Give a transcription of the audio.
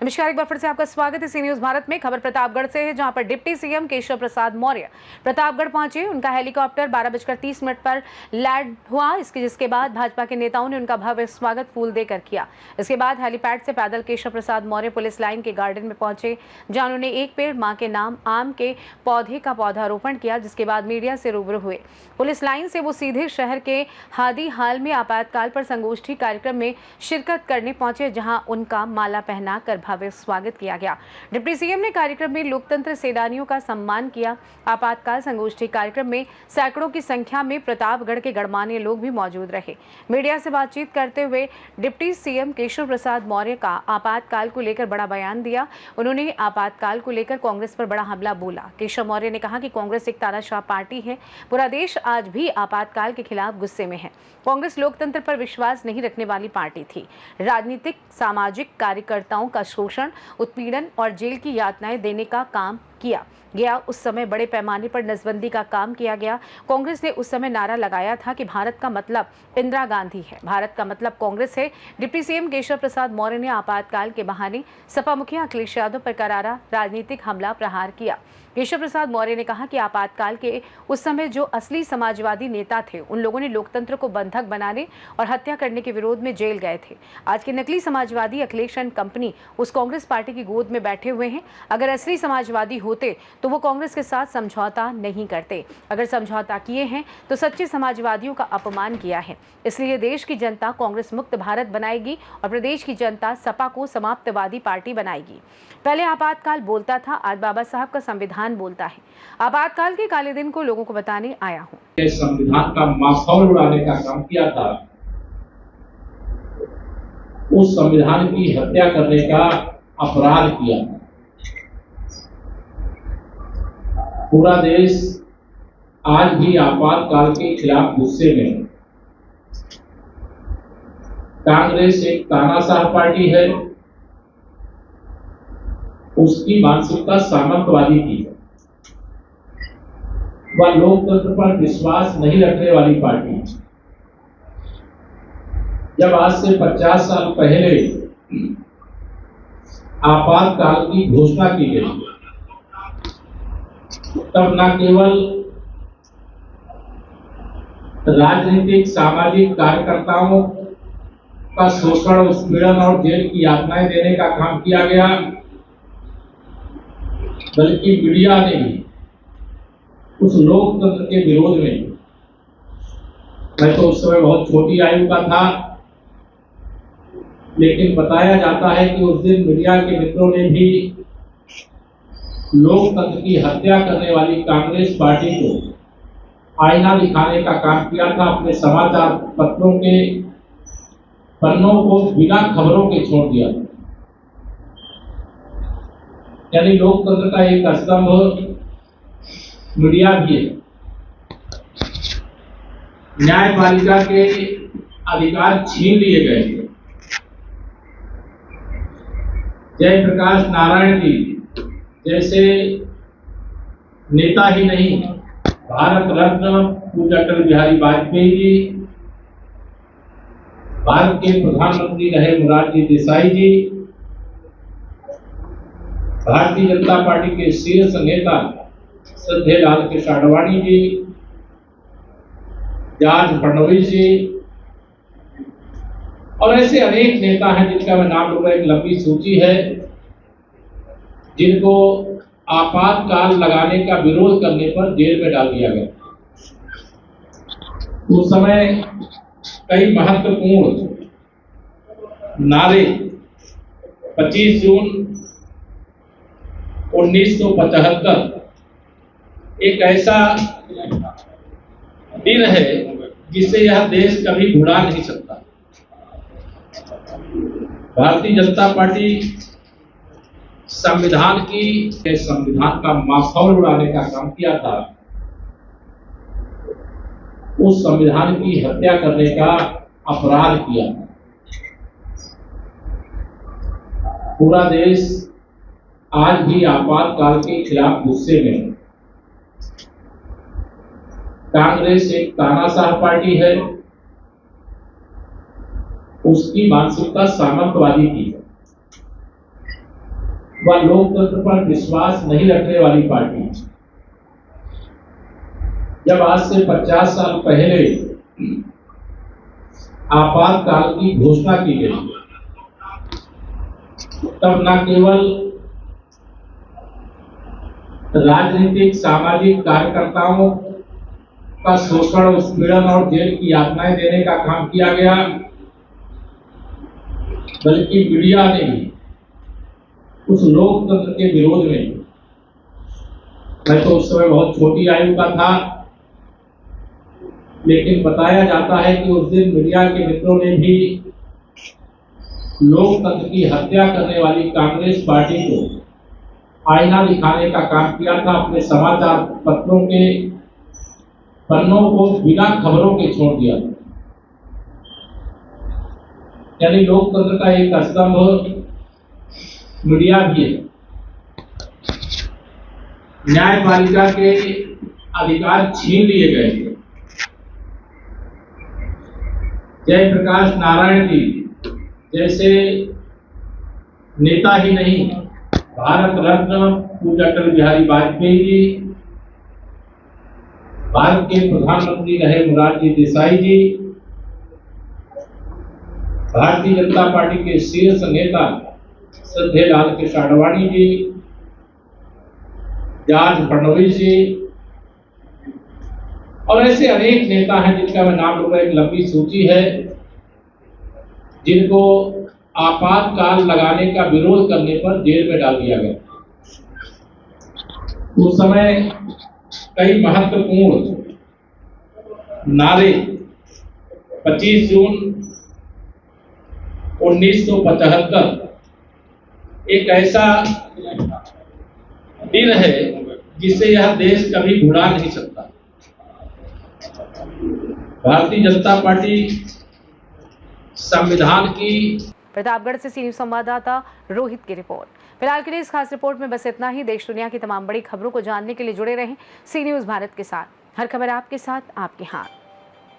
नमस्कार, एक बार फिर से आपका स्वागत है सी न्यूज भारत में। खबर प्रतापगढ़ से है, जहां पर डिप्टी सीएम केशव प्रसाद मौर्य प्रतापगढ़ पहुंचे। उनका हेलीकॉप्टर 12:30 पर लैंड हुआ, जिसके बाद भाजपा के नेताओं ने उनका भव्य स्वागत फूल देकर किया। इसके बाद हेलीपैड से पैदल केशव प्रसाद मौर्य पुलिस लाइन के गार्डन में पहुंचे, जहां उन्होंने एक पेड़ मां के नाम आम के पौधे का पौधारोपण किया। जिसके बाद मीडिया से रूबरू हुए। पुलिस लाइन से वो सीधे शहर के हादी हाल में आपातकाल पर संगोष्ठी कार्यक्रम में शिरकत करने पहुंचे, जहां उनका माला पहनाकर भव्य स्वागत किया गया। डिप्टी सीएम ने कार्यक्रम में लोकतंत्र सेनानियों का सम्मान किया। आपातकाल संगोष्ठी कार्यक्रम में सैकड़ों की संख्या में प्रतापगढ़ के गणमान्य लोग भी मौजूद रहे। मीडिया से बातचीत करते हुए डिप्टी सीएम केशव प्रसाद मौर्य का आपातकाल को लेकर बड़ा बयान दिया। उन्होंने आपातकाल को लेकर कांग्रेस पर बड़ा हमला बोला। केशव मौर्य ने कहा कि कांग्रेस एक तानाशाह पार्टी है। पूरा देश आज भी आपातकाल के खिलाफ गुस्से में है। कांग्रेस लोकतंत्र पर विश्वास नहीं रखने वाली पार्टी थी। राजनीतिक सामाजिक कार्यकर्ताओं का शोषण, उत्पीड़न और जेल की यातनाएं देने का काम किया गया। उस समय बड़े पैमाने पर नसबंदी का काम किया गया। कांग्रेस ने उस समय नारा लगाया था कि भारत का मतलब इंदिरा गांधी है, भारत का मतलब कांग्रेस है। डिप्टी सीएम केशव प्रसाद मौर्य ने आपातकाल के बहाने सपा मुखिया अखिलेश यादव पर करारा राजनीतिक हमला प्रहार किया। केशव प्रसाद मौर्य ने कहा कि आपातकाल के उस समय जो असली समाजवादी नेता थे, उन लोगों ने लोकतंत्र को बंधक बनाने और हत्या करने के विरोध में जेल गए थे। आज के नकली समाजवादी अखिलेश एंड कंपनी उस कांग्रेस पार्टी की गोद में बैठे हुए हैं। अगर असली समाजवादी होते तो वो कांग्रेस के साथ समझौता नहीं करते। अगर समझौता किए हैं तो सच्चे समाजवादियों का अपमान किया है। इसलिए देश की जनता कांग्रेस मुक्त भारत बनाएगी और प्रदेश की जनता सपा को समाप्तवादी पार्टी बनाएगी। पहले आपातकाल बोलता था, आज बाबा साहब का संविधान बोलता है। आपातकाल के काले दिन को लोगों को बताने आया हूँ। संविधान का माखौल उड़ाने का काम किया था, उस संविधान की हत्या करने का अपराध किया। पूरा देश आज भी आपातकाल के खिलाफ गुस्से में है। कांग्रेस एक तानाशाह पार्टी है, उसकी मानसिकता सामंतवादी की है। वह लोकतंत्र पर विश्वास नहीं रखने वाली पार्टी है। जब आज से 50 साल पहले आपातकाल की घोषणा की गई, तब न केवल राजनीतिक सामाजिक कार्यकर्ताओं का शोषण, उत्पीड़न और जेल की यातनाएं देने का काम किया गया, बल्कि मीडिया ने भी उस लोकतंत्र के विरोध में, मैं तो उस समय बहुत छोटी आयु का था, लेकिन बताया जाता है कि उस दिन मीडिया के मित्रों ने भी लोकतंत्र की हत्या करने वाली कांग्रेस पार्टी को आईना दिखाने का काम किया था। अपने समाचार पत्रों के पन्नों को बिना खबरों के छोड़ दिया। यानी लोकतंत्र का एक स्तंभ मीडिया भी है। न्यायपालिका के अधिकार छीन लिए गए थे। जयप्रकाश नारायण जी जैसे नेता ही नहीं, भारत रत्न पूज्य अटल बिहारी वाजपेयी जी, भारत के प्रधानमंत्री रहे मोरारजी देसाई जी, भारतीय जनता पार्टी के शीर्ष नेता श्रद्धेय लालकृष्ण आडवाणी जी, जॉर्ज फडणवीस जी और ऐसे अनेक नेता हैं जिनका मैं नाम लूंगा। एक लंबी सूची है जिनको आपातकाल लगाने का विरोध करने पर जेल में डाल दिया गया। उस समय कई महत्वपूर्ण नारे 25 जून 1975 एक ऐसा दिन है जिसे यह देश कभी भुला नहीं सकता। भारतीय जनता पार्टी संविधान का माखौल उड़ाने का काम किया था। उस संविधान की हत्या करने का अपराध किया। पूरा देश आज भी आपातकाल के खिलाफ गुस्से में है। कांग्रेस एक तानाशाह पार्टी है, उसकी मानसिकता सामंतवादी की है, वह लोकतंत्र पर विश्वास नहीं रखने वाली पार्टी है। जब आज से 50 साल पहले आपातकाल की घोषणा की गई, तब न केवल राजनीतिक सामाजिक कार्यकर्ताओं का शोषण, उत्पीड़न और जेल की यातनाएं देने का काम किया गया, बल्कि मीडिया ने भी उस लोकतंत्र के विरोध में, मैं तो उस समय बहुत छोटी आयु का था, लेकिन बताया जाता है कि उस दिन मीडिया के मित्रों ने भी लोकतंत्र की हत्या करने वाली कांग्रेस पार्टी को आईना दिखाने का काम किया था। अपने समाचार पत्रों के पन्नों को बिना खबरों के छोड़ दिया। यानी लोकतंत्र का एक स्तंभ मीडिया भी है। न्यायपालिका के अधिकार छीन लिए गए। जयप्रकाश नारायण जी जैसे नेता ही नहीं, भारत रत्न पूज्य अटल बिहारी वाजपेयी जी, भारत के प्रधानमंत्री रहे मोरारजी देसाई जी, भारतीय जनता पार्टी के शीर्ष नेता श्रद्धेय लालकृष्ण आडवाणी जी, जॉर्ज फडणवीस जी और ऐसे अनेक नेता हैं जिनका मैं नाम लूंगा। एक लंबी सूची है जिनको आपातकाल लगाने का विरोध करने पर जेल में डाल दिया गया। उस समय कई महत्वपूर्ण नारे 25 जून 1975 एक ऐसा दिन है जिसे यह देश कभी भुला नहीं सकता। भारतीय जनता पार्टी संविधान की। प्रतापगढ़ से सी न्यूज संवाददाता रोहित की रिपोर्ट। फिलहाल के लिए इस खास रिपोर्ट में बस इतना ही। देश दुनिया की तमाम बड़ी खबरों को जानने के लिए जुड़े रहें सी न्यूज भारत के साथ। हर खबर आपके साथ, आपके हाथ।